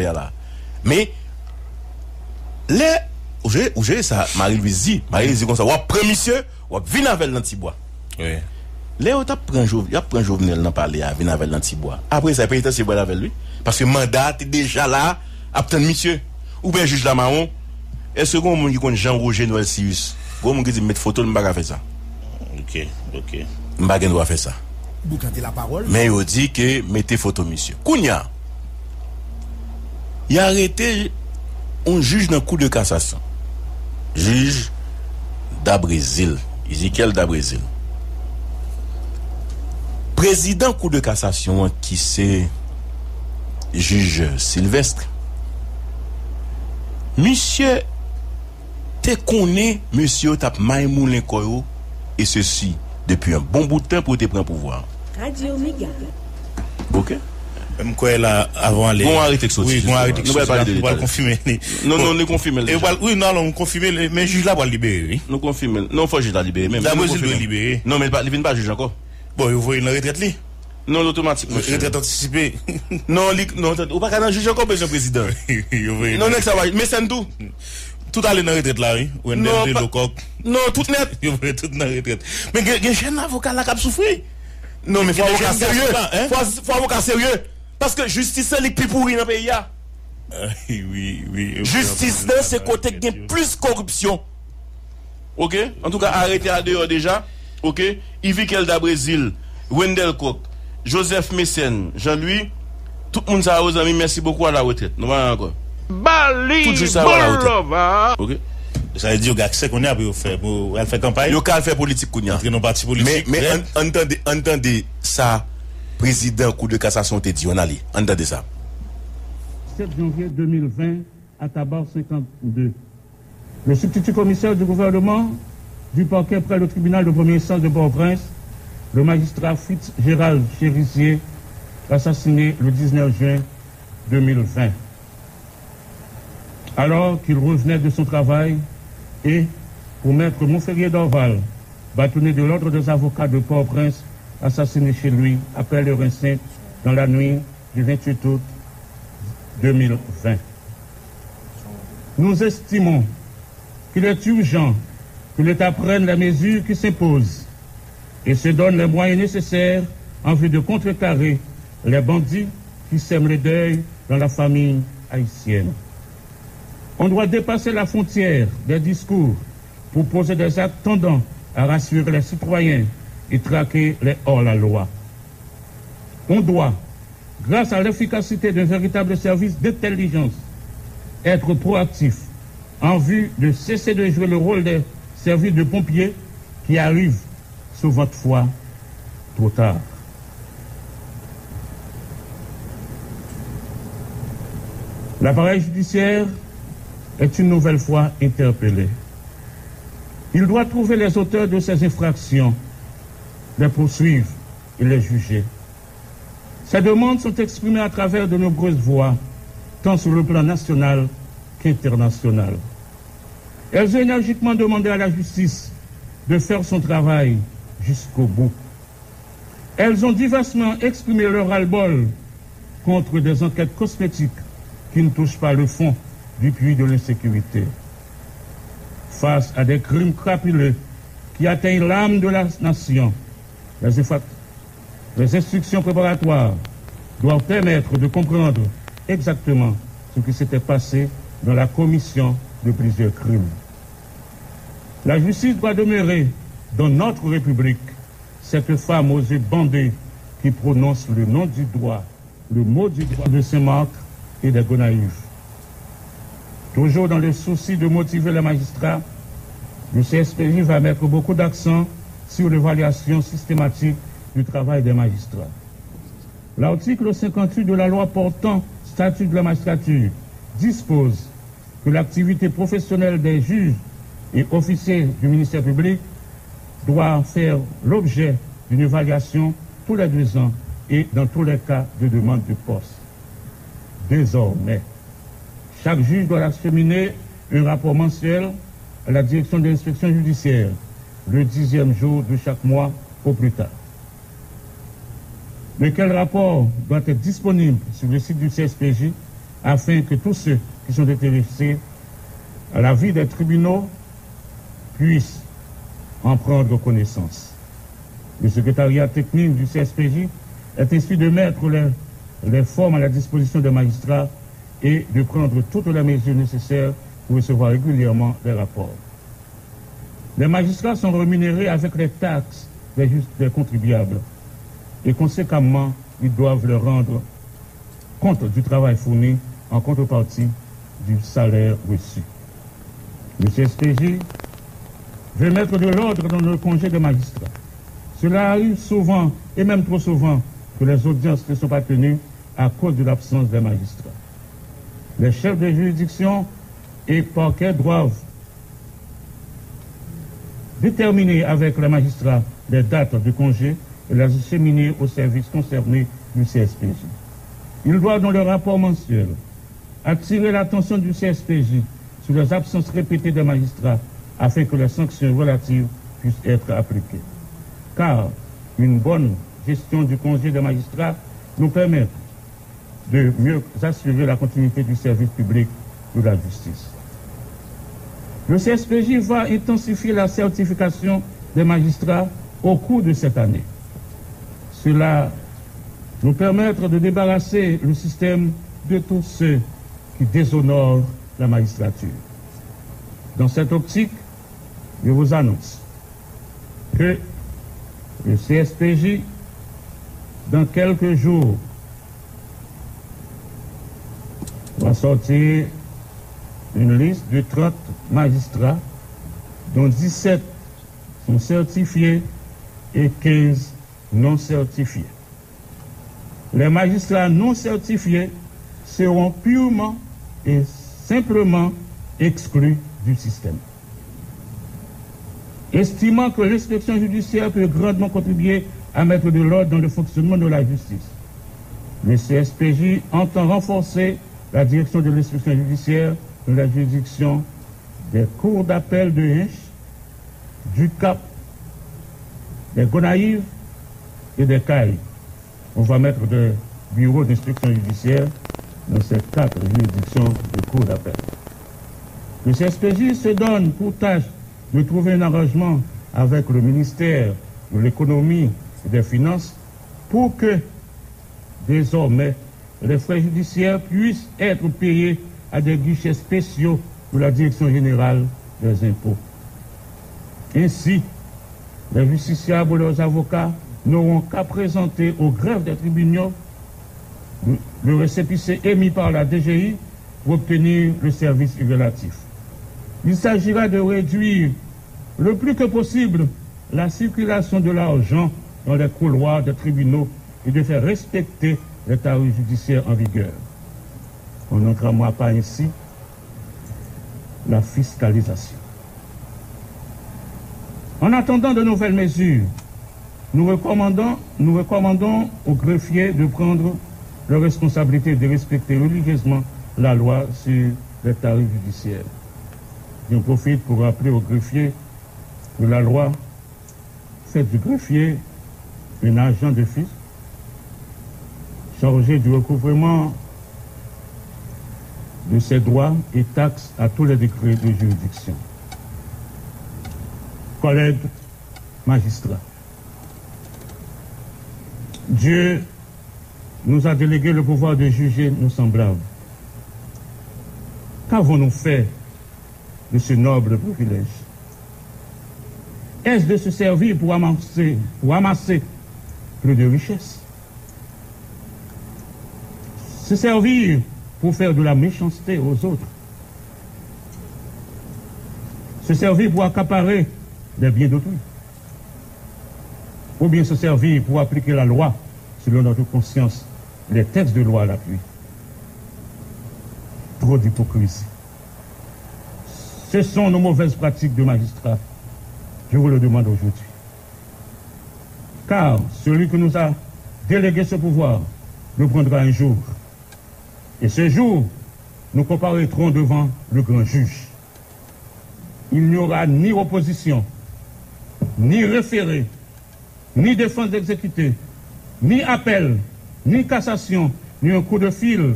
là. Mais, les, où j'ai ça, Marie-Louise dit comme ça, ou après monsieur, ou vin avec l'antibois. Oui. Léo t'a pris Jovenel dans parler à vin avec l'antibois. Après ça pénitence c'est boire avec lui parce que mandat est déjà là, attendre monsieur ou bien juge la marron. Est-ce que on dit qu'on Jean-Roger Noël Sirius, gros mon qui dit mettre photo, m'pa faire ça. OK. M'pa doit faire ça. Vous cantez la parole. Mais il dit que mettez photo monsieur. Kounya. Il a arrêté un juge dans cour de cassation. Juge d'Abrésil, Ezekiel d'Abrésil. Président cour de cassation qui c'est juge Sylvestre. Monsieur te connaît monsieur tap Maïmoulin Koyo et ceci depuis un bon bout de temps pour te prendre pouvoir. Radio Méga. OK? Même quoi là avant les bon arrêter que oui, bon arrêter que on va confirmer. Non, on confirme. Oui, non, on confirme mais juge là va libérer, oui. Nous confirme. Non, faut juge la libérer même. La Brésil doit libérer. Non, mais il vient pas juge encore. Bon, il voit une retraite li. Non, l'automatique. Retraite anticipée. Non, ou pas qu'un juge encore besoin président. Non, ça va, mais c'est tout. Tout aller dans retraite là, oui. Ou non, non, tout net. Il voit tout dans retraite. Mais il y a jeune avocat là qui a souffert. Non, mais faut avocat sérieux. Faut avocat sérieux. Parce que justice c'est le plus pourri dans le pays. Oui. Justice c'est côté qui a plus corruption. OK? En tout cas, arrêtez à dehors déjà. OK? Ezekiel d'Abrésil, Wendell Cook, Joseph Messen, Jean-Louis, tout le monde ça aux amis, merci beaucoup à la retraite. Nous va encore. Bali, tout juste à la retraite. OK? Ça veut dire que qu'on a pour elle fait campagne. Yo ka fait politique qu'on a. Entre nos partis politiques. Mais entendez ça. Président Cour de cassation te dit, on allait. Entendez ça. 7 janvier 2020, à Tabar 52. Le substitut commissaire du gouvernement du parquet près le tribunal de première instance de Port-au-Prince, le magistrat Fritz Gérald Chérizier, assassiné le 19 juin 2020. Alors qu'il revenait de son travail et, pour maître Montferrier d'Orval, bâtonné de l'ordre des avocats de Port-au-Prince, assassiné chez lui après leur enceinte dans la nuit du 28 août 2020. Nous estimons qu'il est urgent que l'État prenne les mesures qui s'imposent et se donne les moyens nécessaires en vue de contrecarrer les bandits qui sèment le deuil dans la famille haïtienne. On doit dépasser la frontière des discours pour poser des actes tendant à rassurer les citoyens et traquer les hors-la-loi. On doit, grâce à l'efficacité d'un véritable service d'intelligence, être proactif en vue de cesser de jouer le rôle des services de pompiers qui arrivent souvent fois trop tard. L'appareil judiciaire est une nouvelle fois interpellé. Il doit trouver les auteurs de ces infractions, les poursuivre et les juger. Ces demandes sont exprimées à travers de nombreuses voies, tant sur le plan national qu'international. Elles ont énergiquement demandé à la justice de faire son travail jusqu'au bout. Elles ont diversement exprimé leur ras-le-bol contre des enquêtes cosmétiques qui ne touchent pas le fond du puits de l'insécurité. Face à des crimes crapuleux qui atteignent l'âme de la nation, les instructions préparatoires doivent permettre de comprendre exactement ce qui s'était passé dans la commission de plusieurs crimes. La justice doit demeurer dans notre République cette femme aux yeux bandés qui prononce le nom du droit, le mot du droit de Saint-Marc et des Gonaïves. Toujours dans le souci de motiver les magistrats, le CSPJ va mettre beaucoup d'accent sur l'évaluation systématique du travail des magistrats. L'article 58 de la loi portant statut de la magistrature dispose que l'activité professionnelle des juges et officiers du ministère public doit faire l'objet d'une évaluation tous les 2 ans et dans tous les cas de demande de poste. Désormais, chaque juge doit acheminer un rapport mensuel à la direction de l'inspection judiciaire le 10e jour de chaque mois au plus tard. Lequel rapport doit être disponible sur le site du CSPJ afin que tous ceux qui sont intéressés à la vie des tribunaux puissent en prendre connaissance. Le secrétariat technique du CSPJ est ainsi de mettre les formes à la disposition des magistrats et de prendre toutes les mesures nécessaires pour recevoir régulièrement les rapports. Les magistrats sont rémunérés avec les taxes des contribuables et conséquemment, ils doivent leur rendre compte du travail fourni en contrepartie du salaire reçu. Le CSPJ veut mettre de l'ordre dans le congé des magistrats. Cela arrive souvent, et même trop souvent, que les audiences ne sont pas tenues à cause de l'absence des magistrats. Les chefs de juridiction et parquets doivent déterminer avec les magistrats les dates de congé et les disséminer aux services concernés du CSPJ. Ils doivent, dans le rapport mensuel, attirer l'attention du CSPJ sur les absences répétées des magistrats afin que les sanctions relatives puissent être appliquées. Car une bonne gestion du congé des magistrats nous permet de mieux assurer la continuité du service public de la justice. Le CSPJ va intensifier la certification des magistrats au cours de cette année. Cela nous permettra de débarrasser le système de tous ceux qui déshonorent la magistrature. Dans cette optique, je vous annonce que le CSPJ, dans quelques jours, va sortir une liste de 30 magistrats, dont 17 sont certifiés et 15 non certifiés. Les magistrats non certifiés seront purement et simplement exclus du système. Estimant que l'inspection judiciaire peut grandement contribuer à mettre de l'ordre dans le fonctionnement de la justice, le CSPJ entend renforcer la direction de l'inspection judiciaire dans la juridiction des cours d'appel de Hinch, du Cap, des Gonaïves et des Cayes. On va mettre des bureaux d'instruction judiciaire dans ces 4 juridictions de cours d'appel. Le CSPJ se donne pour tâche de trouver un arrangement avec le ministère de l'économie et des finances pour que, désormais, les frais judiciaires puissent être payés à des guichets spéciaux de la Direction générale des impôts. Ainsi, les justiciables ou leurs avocats n'auront qu'à présenter au greffe des tribunaux le récépissé émis par la DGI pour obtenir le service relatif. Il s'agira de réduire le plus que possible la circulation de l'argent dans les couloirs des tribunaux et de faire respecter les tarifs judiciaires en vigueur. On n'entramera pas ainsi la fiscalisation. En attendant de nouvelles mesures, nous recommandons aux greffiers de prendre leur responsabilité de respecter religieusement la loi sur les tarifs judiciaires. J'en profite pour rappeler aux greffiers que la loi fait du greffier un agent de fisc chargé du recouvrement de ses droits et taxes à tous les décrets de juridiction. Collègues magistrats, Dieu nous a délégué le pouvoir de juger nos semblables. Qu'avons-nous fait de ce noble privilège? Est-ce de se servir pour amasser plus de richesses? Se servir pour faire de la méchanceté aux autres? Se servir pour accaparer les biens d'autrui? Ou bien se servir pour appliquer la loi selon notre conscience, les textes de loi à l'appui? Trop d'hypocrisie. Ce sont nos mauvaises pratiques de magistrats. Je vous le demande aujourd'hui. Car celui qui nous a délégué ce pouvoir nous prendra un jour. Et ce jour, nous comparaîtrons devant le grand juge. Il n'y aura ni opposition, ni référé, ni défense exécutée, ni appel, ni cassation, ni un coup de fil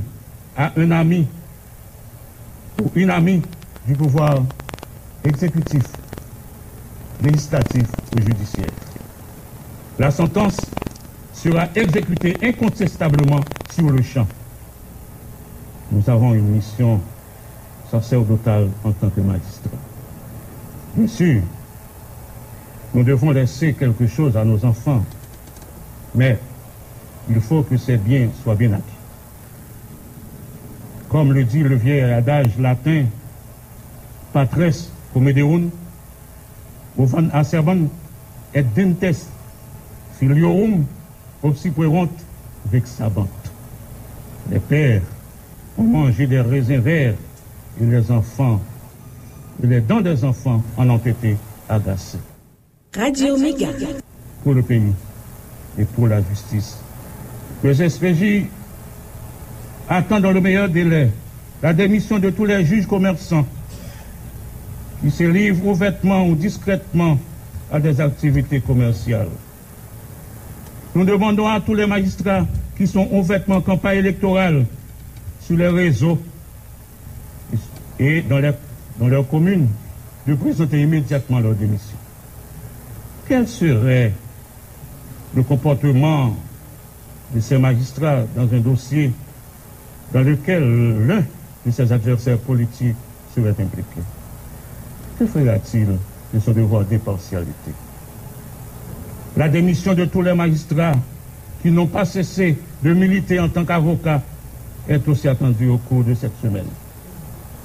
à un ami ou une amie du pouvoir exécutif, législatif ou judiciaire. La sentence sera exécutée incontestablement sur le champ. Nous avons une mission sacerdotale en tant que magistrats. Bien sûr, nous devons laisser quelque chose à nos enfants, mais il faut que ces biens soient bien acquis. Comme le dit le vieil adage latin, patres comedeum, ovan acerban et dentes filiorum obsiquerunt vexabant. Les pères ont mangé des raisins verts et les enfants, et les dents des enfants en ont été agacés. Radio Méga. Pour le pays et pour la justice. Le SPJ attend dans le meilleur délai la démission de tous les juges commerçants qui se livrent ouvertement ou discrètement à des activités commerciales. Nous demandons à tous les magistrats qui sont ouvertement en campagne électorale sur les réseaux et dans leurs communes de présenter immédiatement leur démission. Quel serait le comportement de ces magistrats dans un dossier dans lequel l'un de ses adversaires politiques serait impliqué? Que fera-t-il de son devoir d'impartialité? La démission de tous les magistrats qui n'ont pas cessé de militer en tant qu'avocats est aussi attendue au cours de cette semaine.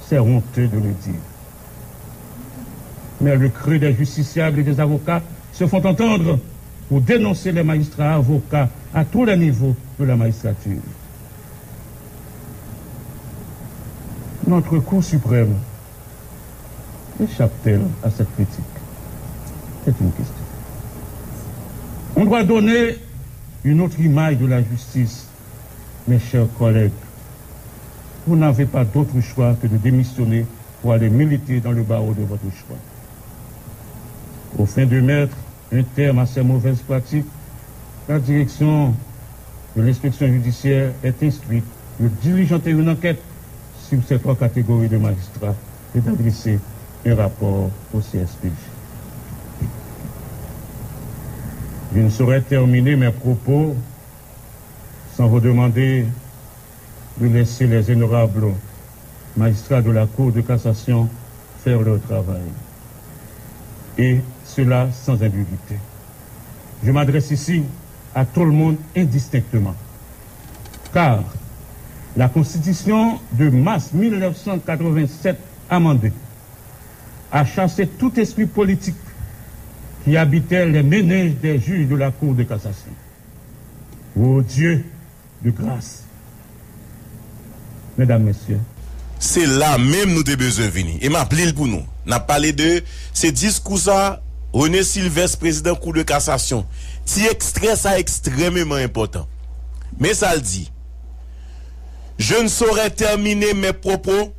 C'est honteux de le dire. Mais le cri des justiciables et des avocats se font entendre pour dénoncer les magistrats avocats à tous les niveaux de la magistrature. Notre Cour suprême échappe-t-elle à cette critique? C'est une question. On doit donner une autre image de la justice. Mes chers collègues, vous n'avez pas d'autre choix que de démissionner pour aller militer dans le barreau de votre choix. Au fin de mettre un terme à ces mauvaises pratiques, la direction de l'inspection judiciaire est instruite de diligenter une enquête sur ces trois catégories de magistrats et d'adresser un rapport au CSPJ. Je ne saurais terminer mes propos sans vous demander de laisser les honorables magistrats de la Cour de cassation faire leur travail. Et cela sans ambiguïté. Je m'adresse ici à tout le monde indistinctement. Car la Constitution de mars 1987 amendée a chassé tout esprit politique qui habitait les méninges des juges de la Cour de cassation. Ô Dieu de grâce, mesdames, messieurs, c'est là même nous avons besoin de venir. Et m'a pris pour nous. N'a parlé de ce discours ça, René Sylvestre, président Cour de cassation. Ti extrait ça extrêmement important. Mais ça le dit. Je ne saurais terminer mes propos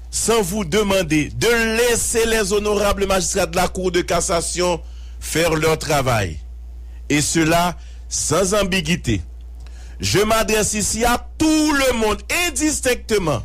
sans vous demander de laisser les honorables magistrats de la Cour de cassation faire leur travail. Et cela sans ambiguïté. Je m'adresse ici à tout le monde, indistinctement.